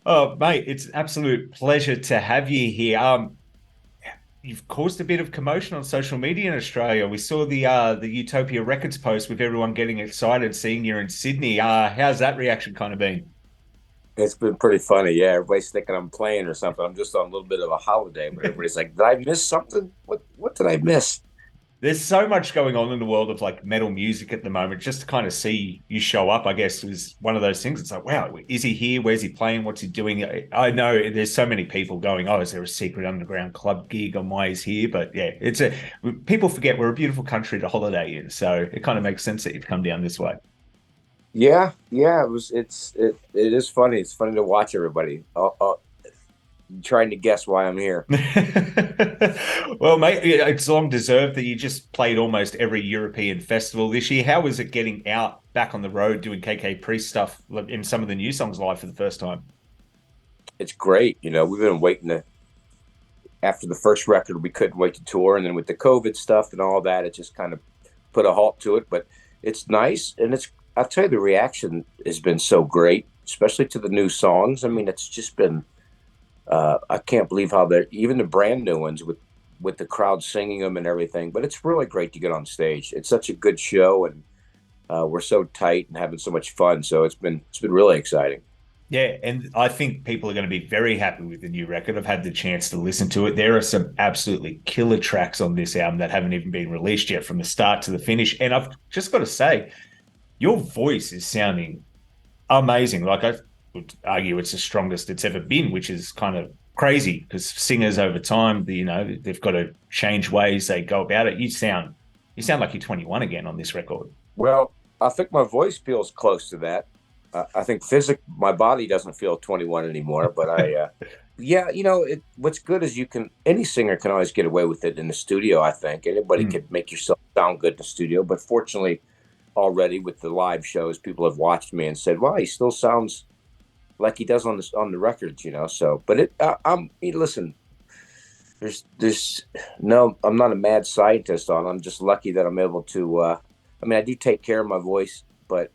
Oh, mate, it's an absolute pleasure to have you here. You've caused a bit of commotion on social media in Australia. We saw the Utopia Records post with everyone getting excited seeing you in Sydney. How's that reaction kind of been? It's been pretty funny. Yeah, everybody's thinking I'm playing or something. I'm just on a little bit of a holiday, but everybody's like, "Did I miss something? What did I miss?" There's so much going on in the world of like metal music at the moment. Just to kind of see you show up, I guess, was one of those things. It's like, wow, is he here? Where's he playing? What's he doing? I know there's so many people going, oh, is there a secret underground club gig on why he's here? But yeah, people forget we're a beautiful country to holiday in. So it kind of makes sense that you've come down this way. Yeah. It is funny. It's funny to watch everybody trying to guess why I'm here. Well, mate, it's long deserved that you just played almost every European festival this year. How was it getting out back on the road doing KK Priest stuff in some of the new songs live for the first time? It's great. We've been waiting to after the first record, we couldn't wait to tour, and then with the COVID stuff and all that, it just kind of put a halt to it. But it's nice, and I'll tell you, the reaction has been so great, especially to the new songs. I mean, it's just been I can't believe how they're even the brand new ones with the crowd singing them and everything. But it's really great to get on stage. It's such a good show, and we're so tight and having so much fun. So it's been really exciting. Yeah, and I think people are going to be very happy with the new record. I've had the chance to listen to it. There are some absolutely killer tracks on this album that haven't even been released yet from the start to the finish. And I've just got to say, your voice is sounding amazing. Like I would argue it's the strongest it's ever been, which is kind of crazy because singers over time, they've got to change ways they go about it. You sound like you're 21 again on this record. Well, I think my voice feels close to that. I think my body doesn't feel 21 anymore, but yeah, what's good is any singer can always get away with it in the studio. I think anybody Mm. could make yourself sound good in the studio, but fortunately, already with the live shows, people have watched me and said, "Wow, he still sounds like he does on the records," So, but listen, there's no, I'm not a mad scientist on. I'm just lucky that I'm able to. I mean, I do take care of my voice, but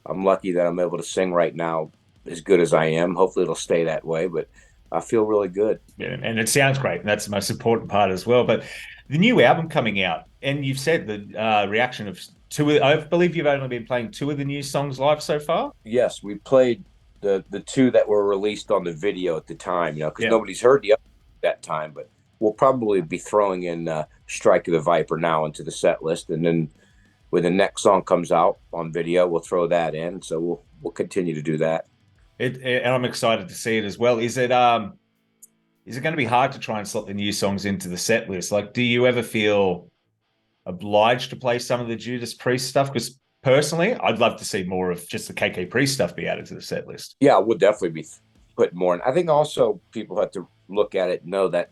I'm lucky that I'm able to sing right now as good as I am. Hopefully, it'll stay that way, but I feel really good. Yeah, and it sounds great. And that's the most important part as well. But the new album coming out, and you've said the reaction of I believe you've only been playing two of the new songs live so far. Yes, we played the two that were released on the video at the time, because Yeah. nobody's heard the other that time, but we'll probably be throwing in Strike of the Viper now into the set list, and then when the next song comes out on video, we'll throw that in. So we'll continue to do that. And I'm excited to see it as well. Is it going to be hard to try and slot the new songs into the set list? Like, do you ever feel obliged to play some of the Judas Priest stuff? Because personally, I'd love to see more of just the KK Priest stuff be added to the set list. Yeah, we'll definitely be putting more in. I think also people have to look at it and know that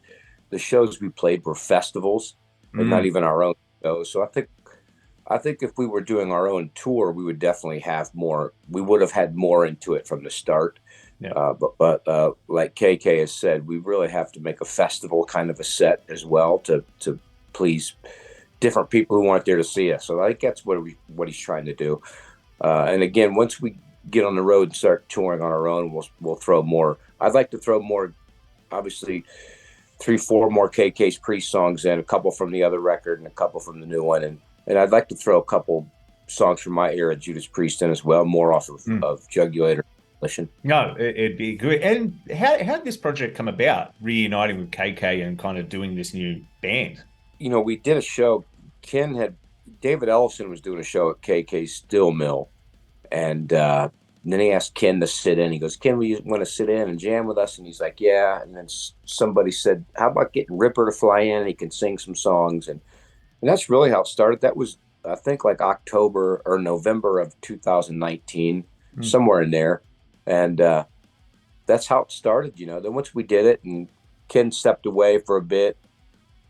the shows we played were festivals and not Mm, even our own shows. So I think if we were doing our own tour, we would definitely have more. We would have had more into it from the start. yeah. But like KK has said, we really have to make a festival kind of a set as well to please different people who aren't there to see us. So I think that's what he's trying to do. And again, once we get on the road and start touring on our own, we'll throw more. I'd like to throw more, obviously, 3, 4 more KK's Priest songs in, a couple from the other record and a couple from the new one, and I'd like to throw a couple songs from my era, Judas Priest, in as well, more off Mm. of Jugulator. Listen, No, it'd be good. And how did this project come about, reuniting with KK and kind of doing this new band? we did a show. David Ellison was doing a show at KK's Still Mill, and then he asked Ken to sit in. He goes, "Ken, you want to sit in and jam with us?" And he's like, "Yeah." And then somebody said, "How about getting Ripper to fly in? He can sing some songs." And that's really how it started. That was, I think, like October or November of 2019, Mm. somewhere in there. And that's how it started. Then once we did it, and Ken stepped away for a bit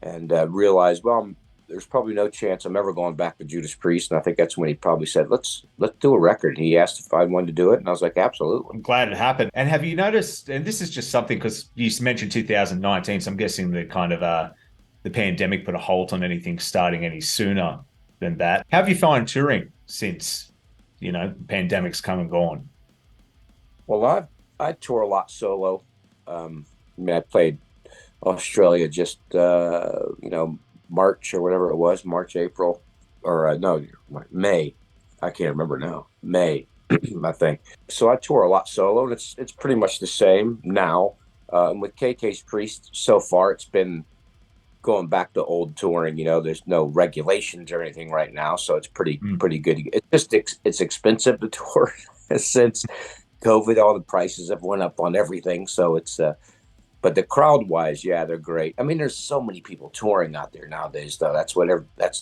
and realized, well, there's probably no chance I'm ever going back to Judas Priest. And I think that's when he probably said, let's do a record. He asked if I wanted to do it, and I was like, absolutely. I'm glad it happened. And have you noticed, and this is just something because you mentioned 2019, so I'm guessing the kind of the pandemic put a halt on anything starting any sooner than that. How have you found touring since, the pandemic's come and gone? Well, I tour a lot solo. I mean, I played Australia just March or whatever it was, March, April, or no, May. I can't remember now. May, I think. So I tour a lot solo, and it's pretty much the same now. And with KK's Priest, so far it's been going back to old touring. There's no regulations or anything right now, so it's pretty good. It's expensive to tour since COVID. All the prices have went up on everything, so it's but the crowd wise, yeah, they're great. I mean, there's so many people touring out there nowadays, though. That's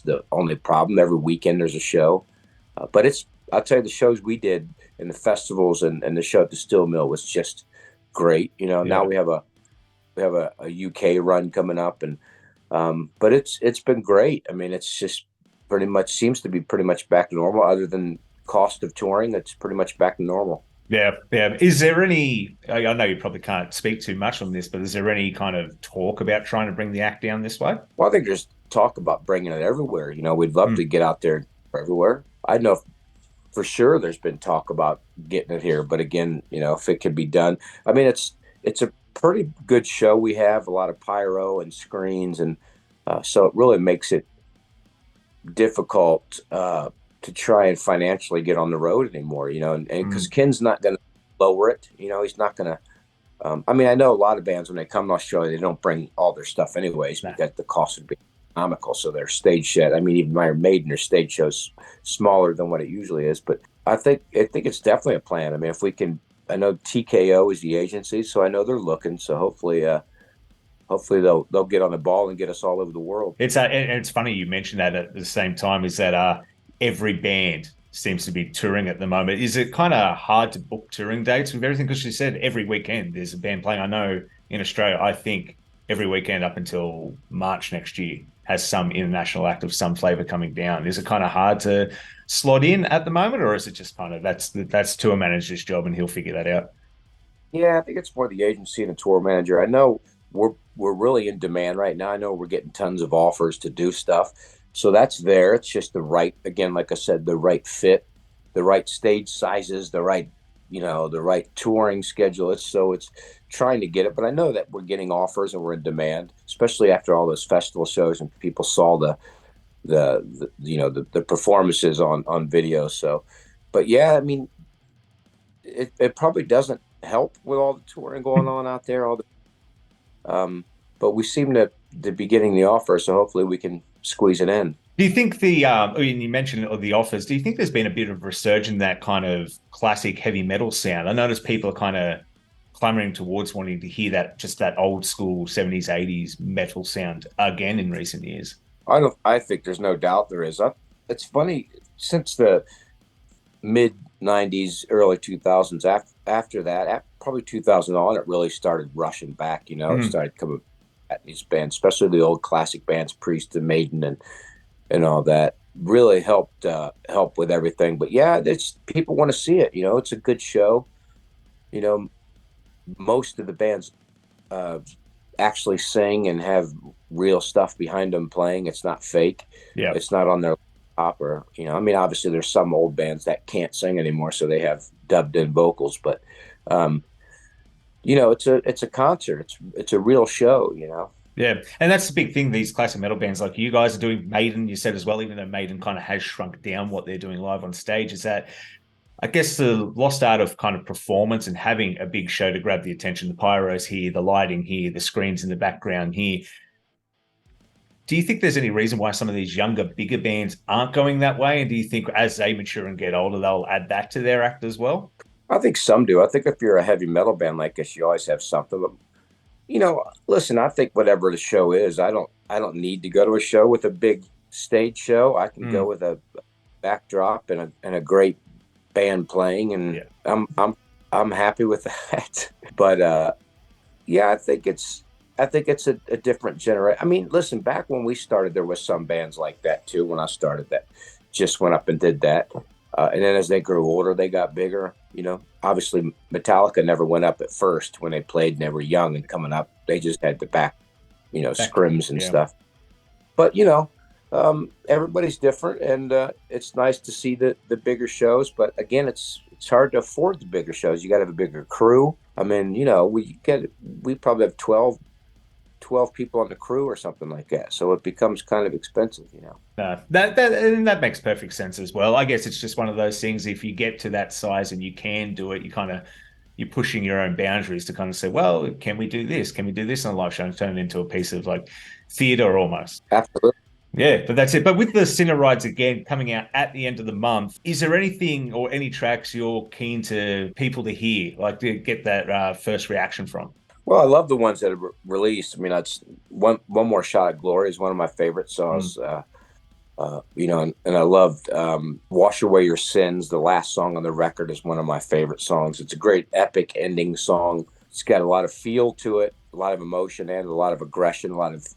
the only problem. Every weekend there's a show, but I'll tell you, the shows we did in the festivals and the show at the Steel Mill was just great. Now we have a UK run coming up, and but it's been great. I mean, it's just seems to be pretty much back to normal. Other than cost of touring, it's pretty much back to normal. Yeah, yeah. Is there any? I know you probably can't speak too much on this, but is there any kind of talk about trying to bring the act down this way? Well, I think there's talk about bringing it everywhere. We'd love to get out there everywhere. I know for sure there's been talk about getting it here, but again, if it could be done, I mean, it's a pretty good show. We have a lot of pyro and screens, and so it really makes it difficult to try and financially get on the road anymore, and because Ken's not going to lower it, he's not going to. I mean, I know a lot of bands when they come to Australia, they don't bring all their stuff anyways because the cost would be economical. So their stage show, I mean, even Iron Maiden, their stage show's smaller than what it usually is. But I think it's definitely a plan. I mean, if we can, I know TKO is the agency, so I know they're looking. So hopefully they'll get on the ball and get us all over the world. It's funny you mentioned that at the same time is that every band seems to be touring at the moment. Is it kind of hard to book touring dates with everything? Because you said every weekend there's a band playing. I know in Australia, I think every weekend up until March next year has some international act of some flavor coming down. Is it kind of hard to slot in at the moment, or is it just kind of that's tour manager's job and he'll figure that out? Yeah, I think it's more the agency and the tour manager. I know we're really in demand right now. I know we're getting tons of offers to do stuff. So that's there. It's just again, like I said, the right fit, the right stage sizes, the right touring schedule. It's trying to get it, but I know that we're getting offers and we're in demand, especially after all those festival shows and people saw the performances on video. So, but yeah, I mean, it probably doesn't help with all the touring going on out there, but we seem to be getting the offer, so hopefully we can squeeze it in. Do you think you mentioned the offers, do you think there's been a bit of resurgence in that kind of classic heavy metal sound? I notice people are kind of clamoring towards wanting to hear that old school 70s, 80s metal sound again in recent years. I think there's no doubt there is. It's funny, since the mid 90s, early 2000s, after that, probably 2000 on, it really started rushing back, It started coming at these bands, especially the old classic bands, Priest and Maiden and all that, really helped with everything. But yeah, people want to see it. It's a good show. Most of the bands actually sing and have real stuff behind them playing. It's not fake. Yeah, it's not on their laptop or I mean, obviously there's some old bands that can't sing anymore, so they have dubbed in vocals. But it's a concert. It's a real show. Yeah, and that's the big thing. These classic metal bands like you guys are doing, Maiden, you said as well, even though Maiden kind of has shrunk down what they're doing live on stage, is that I guess the lost art of kind of performance and having a big show to grab the attention, the pyros here, the lighting here, the screens in the background here. Do you think there's any reason why some of these younger, bigger bands aren't going that way? And do you think as they mature and get older, they'll add that to their act as well? I think some do. I think if you're a heavy metal band like us, you always have something. But, listen, I think whatever the show is, I don't need to go to a show with a big stage show. I can go with a backdrop and a great band playing, and I'm happy with that. But yeah, I think it's a different generation. I mean, listen, back when we started, there was some bands like that too. When I started, that just went up and did that, and then as they grew older, they got bigger. Obviously Metallica never went up at first when they played and they were young and coming up. They just had the back scrims and stuff. But everybody's different, and it's nice to see the bigger shows. But again, it's hard to afford the bigger shows. You got to have a bigger crew. I mean, we probably have 12 people on the crew or something like that. So it becomes kind of expensive. That makes perfect sense as well. I guess it's just one of those things. If you get to that size and you can do it, you're pushing your own boundaries to kind of say, well, can we do this? Can we do this on a live show and turn it into a piece of like theater almost? Absolutely. Yeah, but that's it. But with the Sinner Rides again coming out at the end of the month, is there anything or any tracks you're keen to people to hear, like to get that first reaction from? Well, I love the ones that are released. I mean, that's one more shot at glory is one of my favorite songs. And I loved "Wash Away Your Sins." The last song on the record is one of my favorite songs. It's a great epic ending song. It's got a lot of feel to it, a lot of emotion, and a lot of aggression, a lot of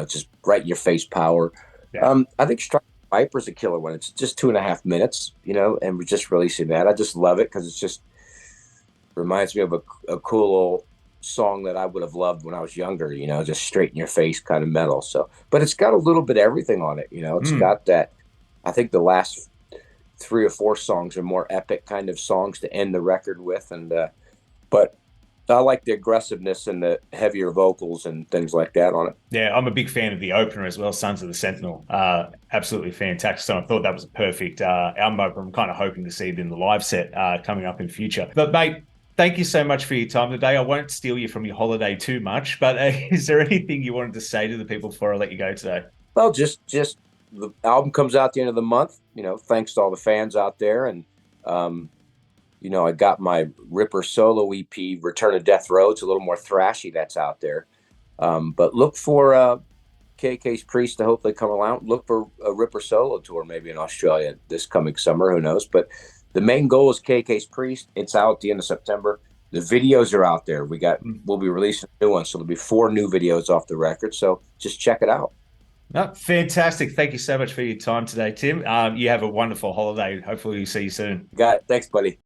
just right in your face power. Yeah. I think Strike Viper's a killer one. It's just 2.5 minutes, and we're just releasing that. I just love it because it's just reminds me of a cool little song that I would have loved when I was younger, just straight in your face kind of metal. So, but it's got a little bit of everything on it, it's got that. I think the last 3 or 4 songs are more epic kind of songs to end the record with. But I like the aggressiveness and the heavier vocals and things like that on it. Yeah, I'm a big fan of the opener as well, Sons of the Sentinel. Absolutely fantastic. So I thought that was a perfect album opener. I'm kind of hoping to see it in the live set coming up in future. But mate, thank you so much for your time today. I won't steal you from your holiday too much, but is there anything you wanted to say to the people before I let you go today? Well, just the album comes out at the end of the month. Thanks to all the fans out there, and I got my Ripper solo EP, Return to Death Row. It's a little more thrashy that's out there, but look for KKs Priest to hopefully come around. Look for a Ripper solo tour maybe in Australia this coming summer. Who knows? But the main goal is KKs Priest. It's out at the end of September. The videos are out there. We'll be releasing a new one. So there'll be 4 new videos off the record. So just check it out. No, fantastic. Thank you so much for your time today, Tim. You have a wonderful holiday. Hopefully we see you soon. Got it. Thanks, buddy.